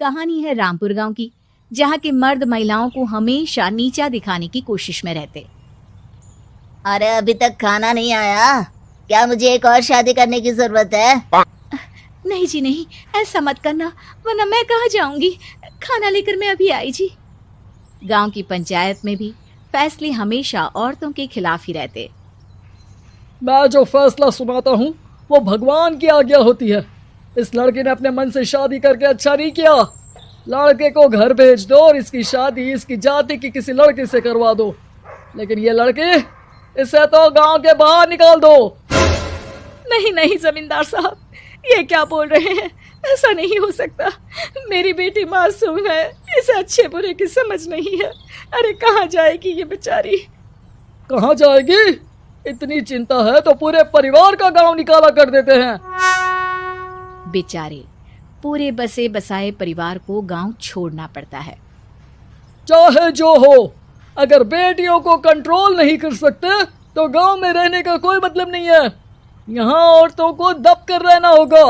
कहानी है रामपुर गांव की, जहां के मर्द महिलाओं को हमेशा नीचा दिखाने की कोशिश में रहते। अरे अभी तक खाना नहीं आया, क्या मुझे एक और शादी करने की जरूरत है? नहीं जी नहीं, ऐसा मत करना, वरना मैं कहाँ जाऊंगी। खाना लेकर मैं अभी आई जी। गांव की पंचायत में भी फैसले हमेशा औरतों के खिलाफ ही रहते। मैं जो फैसला सुनाता हूँ वो भगवान की आज्ञा होती है। इस लड़के ने अपने मन से शादी करके अच्छा नहीं किया। लड़के को घर भेज दो और इसकी शादी इसकी जाति की किसी लड़के से करवा दो, लेकिन ये लड़के, इसे तो गांव के बाहर निकाल दो। नहीं नहीं जमींदार साहब, ये क्या बोल रहे हैं? ऐसा नहीं हो सकता। मेरी बेटी मासूम है, इसे अच्छे बुरे की समझ नहीं है। अरे कहाँ जाएगी ये बेचारी? कहाँ जाएगी? इतनी चिंता है तो पूरे परिवार का गांव निकाला कर देते हैं। बेचारे पूरे बसे बसाए परिवार को गांव छोड़ना पड़ता है। चाहे जो हो, अगर बेटियों को कंट्रोल नहीं कर सकते तो गांव में रहने का कोई मतलब नहीं है। यहाँ औरतों को दब कर रहना होगा।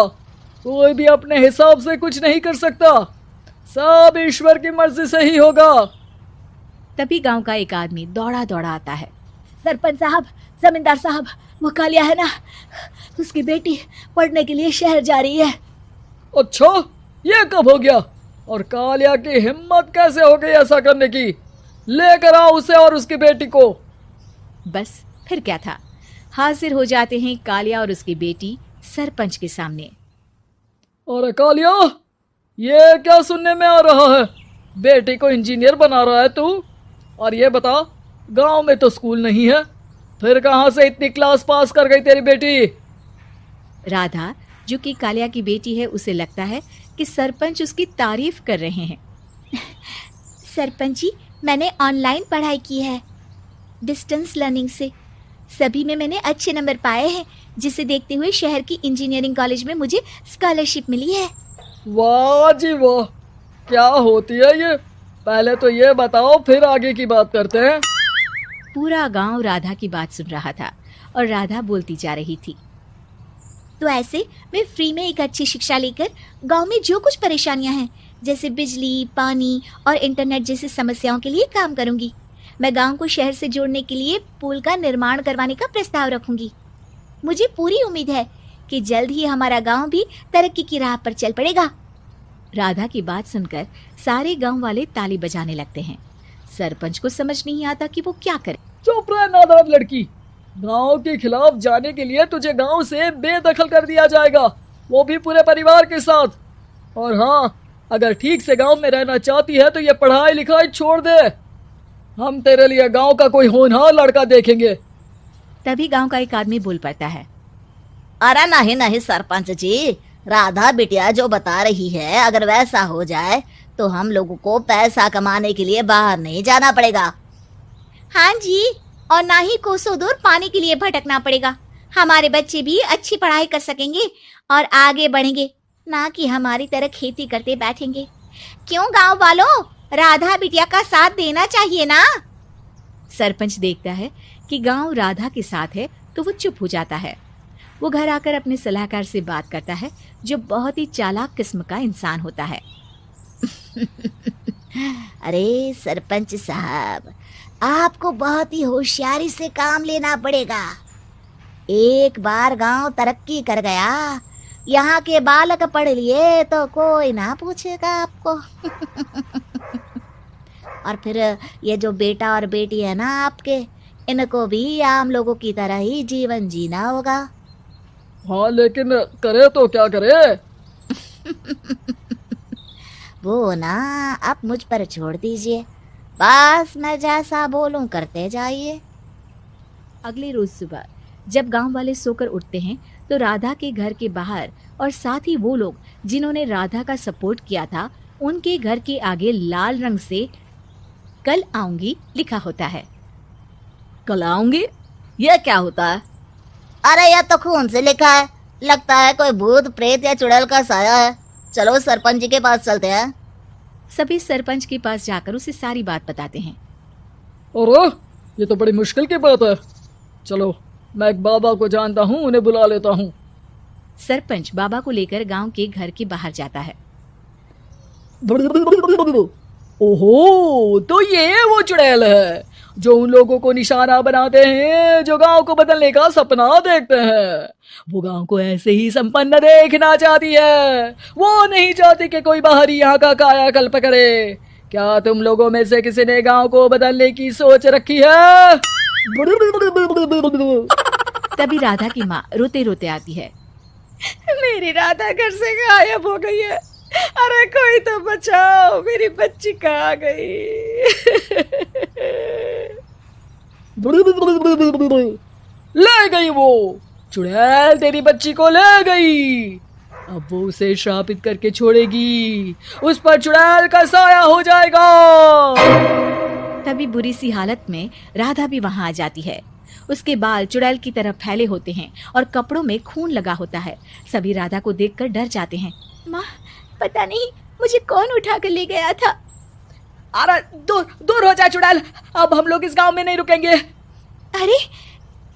कोई भी अपने हिसाब से कुछ नहीं कर सकता, सब ईश्वर की मर्जी से ही होगा। तभी गांव का एक आदमी दौड़ा दौड़ा आता है। सरपंच साहब, जमींदार साहब, वो कालिया है ना, उसकी बेटी पढ़ने के लिए शहर जा रही है। अच्छा, ये कब हो गया? और कालिया की हिम्मत कैसे हो गई ऐसा करने की? लेकर आओ उसे और उसकी बेटी को। बस फिर क्या था, हाजिर हो जाते हैं कालिया और उसकी बेटी सरपंच के सामने। अरे कालिया, ये क्या सुनने में आ रहा है? बेटी को इंजीनियर बना रहा है तू? और ये बता, गांव में तो स्कूल नहीं है, फिर कहां से इतनी क्लास पास कर गई तेरी बेटी? राधा, जो कि कालिया की बेटी है, उसे लगता है कि सरपंच उसकी तारीफ कर रहे हैं। सरपंच जी, मैंने ऑनलाइन पढ़ाई की है, डिस्टेंस लर्निंग से। सभी में मैंने अच्छे नंबर पाए हैं, जिसे देखते हुए शहर की इंजीनियरिंग कॉलेज में मुझे स्कॉलरशिप मिली है। वाह जी वाह, क्या होती है ये? पहले तो ये बताओ, फिर आगे की बात करते हैं। पूरा गांव राधा की बात सुन रहा था और राधा बोलती जा रही थी। तो ऐसे मैं फ्री में एक अच्छी शिक्षा लेकर गांव में जो कुछ परेशानियां हैं, जैसे बिजली, पानी और इंटरनेट जैसी समस्याओं के लिए काम करूंगी। मैं गांव को शहर से जोड़ने के लिए पुल का निर्माण करवाने का प्रस्ताव रखूंगी। मुझे पूरी उम्मीद है कि जल्द ही हमारा गांव भी तरक्की की राह पर चल पड़ेगा। राधा की बात सुनकर सारे गांव वाले ताली बजाने लगते हैं। सरपंच को समझ नहीं आता कि वो क्या करे। चुप रह नादान लड़की, गांव के खिलाफ जाने के लिए तुझे गांव से बेदखल कर दिया जाएगा, वो भी पूरे परिवार के साथ। और हाँ, अगर ठीक से गांव में रहना चाहती है तो ये पढ़ाई लिखाई छोड़ दे। हम तेरे लिए गांव का कोई होनहार लड़का देखेंगे। तभी गांव का एक आदमी बोल पड़ता है। अरे नहीं नहीं सरपंच जी, राधा बिटिया जो बता रही है, अगर वैसा हो जाए तो हम लोगों को पैसा कमाने के लिए बाहर नहीं जाना पड़ेगा। हाँ जी, और ना ही कोसों दूर पानी के लिए भटकना पड़ेगा। हमारे बच्चे भी अच्छी पढ़ाई कर सकेंगे और आगे बढ़ेंगे, ना कि हमारी तरह खेती करते बैठेंगे। क्यों गांव वालों, राधा बिटिया का साथ देना चाहिए ना। सरपंच देखता है कि गांव राधा के साथ है तो वो चुप हो जाता है। वो घर आकर अपने सलाहकार से बात करता है, जो बहुत ही चालाक किस्म का इंसान होता है। अरे सरपंच साहब, आपको बहुत ही होशियारी से काम लेना पड़ेगा। एक बार गांव तरक्की कर गया, यहाँ के बालक पढ़ लिए तो कोई ना पूछेगा आपको। और फिर ये जो बेटा और बेटी है ना आपके, इनको भी आम लोगों की तरह ही जीवन जीना होगा। हाँ, लेकिन करे तो क्या करे? वो ना आप मुझ पर छोड़ दीजिए, बस मैं जैसा बोलूं करते जाइए। अगले रोज सुबह जब गांव वाले सोकर उठते हैं तो राधा के घर के बाहर और साथ ही वो लोग जिन्होंने राधा का सपोर्ट किया था, उनके घर के आगे लाल रंग से कल आऊंगी लिखा होता है। कल आऊंगी? यह क्या होता है? अरे यह तो खून से लिखा है, लगता है कोई भूत प्रेत या चुड़ैल का साया है। चलो सरपंच जी के पास चलते हैं। सभी सरपंच के पास जाकर उसे सारी बात बताते हैं। अरे ये तो बड़ी मुश्किल की बात है। चलो, मैं एक बाबा को जानता हूँ, उन्हें बुला लेता हूँ। सरपंच बाबा को लेकर गांव के घर के बाहर जाता है। ओहो, तो ये वो चुड़ैल है जो उन लोगों को निशाना बनाते हैं जो गांव को बदलने का सपना देखते हैं। वो गांव को ऐसे ही संपन्न देखना चाहती है। वो नहीं चाहती कि कोई बाहरी यहाँ का कायाकल्प करे। क्या तुम लोगों में से किसी ने गांव को बदलने की सोच रखी है? तभी राधा की माँ रोते रोते आती है। मेरी राधा घर से गायब हो गई है। अरे कोई तो बचाओ, मेरी बच्ची कहाँ गई? ले गई वो चुड़ैल, तेरी बच्ची को ले गई। अब वो उसे श्रापित करके छोड़ेगी। उस पर चुड़ैल का साया हो जाएगा। तभी बुरी सी हालत में राधा भी वहां आ जाती है। उसके बाल चुड़ैल की तरफ फैले होते हैं और कपड़ों में खून लगा होता है। सभी राधा को देखकर डर जाते हैं। माँ, पता नहीं मुझे कौन उठा कर ले गया था। अरे दूर दूर हो जा चुड़ैल, अब हम लोग इस गांव में नहीं रुकेंगे। अरे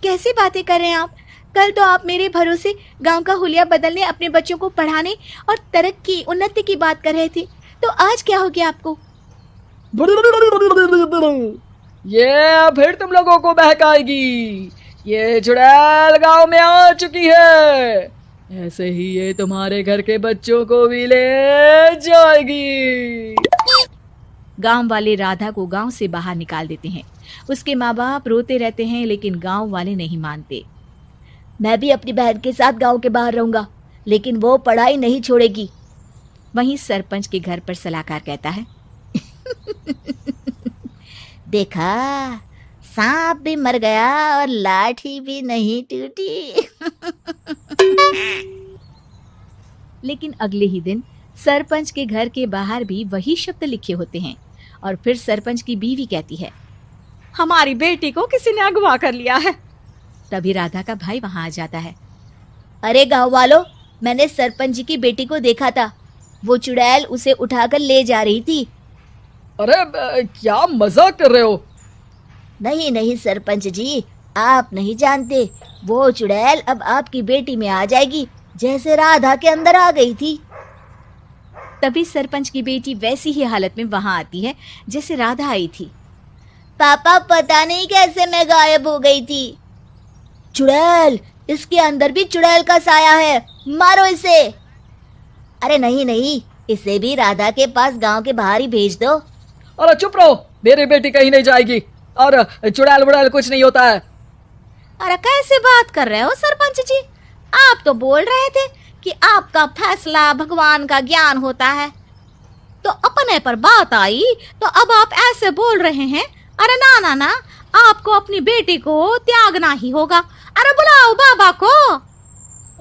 कैसी बातें कर रहे हैं आप? कल तो आप मेरे भरोसे गांव का हुलिया बदलने, अपने बच्चों को पढ़ाने और तरक्की उन्नति की बात कर रहे थे, तो आज क्या हो गया आपको? ये फिर तुम लोगों को बहकाएगी। ये चुड़ैल गांव में आ चुकी है। ऐसे ही ये तुम्हारे घर के बच्चों को भी ले जाएगी। गांव वाले राधा को गांव से बाहर निकाल देते हैं। उसके माँ बाप रोते रहते हैं, लेकिन गांव वाले नहीं मानते। मैं भी अपनी बहन के साथ गांव के बाहर रहूंगा, लेकिन वो पढ़ाई नहीं छोड़ेगी। वहीं सरपंच के घर पर सलाहकार कहता है, देखा, सांप भी मर गया और लाठी भी नहीं टूटी। लेकिन अगले ही दिन सरपंच के घर के बाहर भी वही शब्द लिखे होते हैं। और फिर सरपंच की बीवी कहती है, हमारी बेटी को किसी ने अगवा कर लिया है। तभी राधा का भाई वहां आ जाता है। अरे गांव वालों, मैंने सरपंच जी की बेटी को देखा था। वो चुड़ैल उसे उठाकर ले जा रही थी। अरे क्या मजाक कर रहे हो? नहीं नहीं सरपंच जी, आप नहीं जानते। वो चुड़ैल अब आपकी बेटी में आ जाएगी, जैसे राधा के अंदर आ गई थी। तभी सरपंच की बेटी वैसी ही हालत में वहां आती है जैसे राधा आई थी। पापा, पता नहीं कैसे मैं गायब हो गई थी। चुड़ैल, इसके अंदर भी चुड़ैल का साया है, मारो इसे। अरे नहीं नहीं, इसे भी राधा के पास गांव के बाहर ही भेज दो। अरे चुप रहो, मेरी बेटी कहीं नहीं जाएगी और चुड़ैल बुड़ैल कुछ नहीं होता है। अरे कैसे बात कर रहे हो सरपंच जी? आप तो बोल रहे थे कि आपका फैसला भगवान का ज्ञान होता है, तो अपने पर बात आई तो अब आप ऐसे बोल रहे हैं। अरे ना ना ना, आपको अपनी बेटी को त्यागना ही होगा। अरे बुलाओ बाबा को।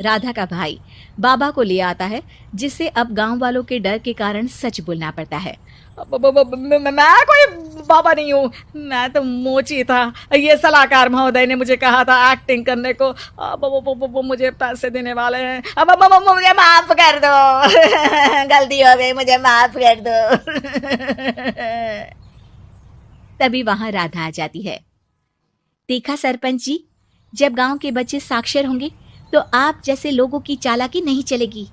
राधा का भाई बाबा को ले आता है, जिससे अब गांव वालों के डर के कारण सच बोलना पड़ता है। मैं कोई बाबा नहीं हूँ, मैं तो मोची था। ये सलाहकार महोदय ने मुझे कहा था एक्टिंग करने को। वो मुझे पैसे देने वाले हैं। अब मुझे माफ कर दो। गलती हो गई, मुझे माफ कर दो। तभी वहां राधा आ जाती है। देखा सरपंच जी, जब गांव के बच्चे साक्षर होंगे तो आप जैसे लोगों की चालाकी नहीं चलेगी।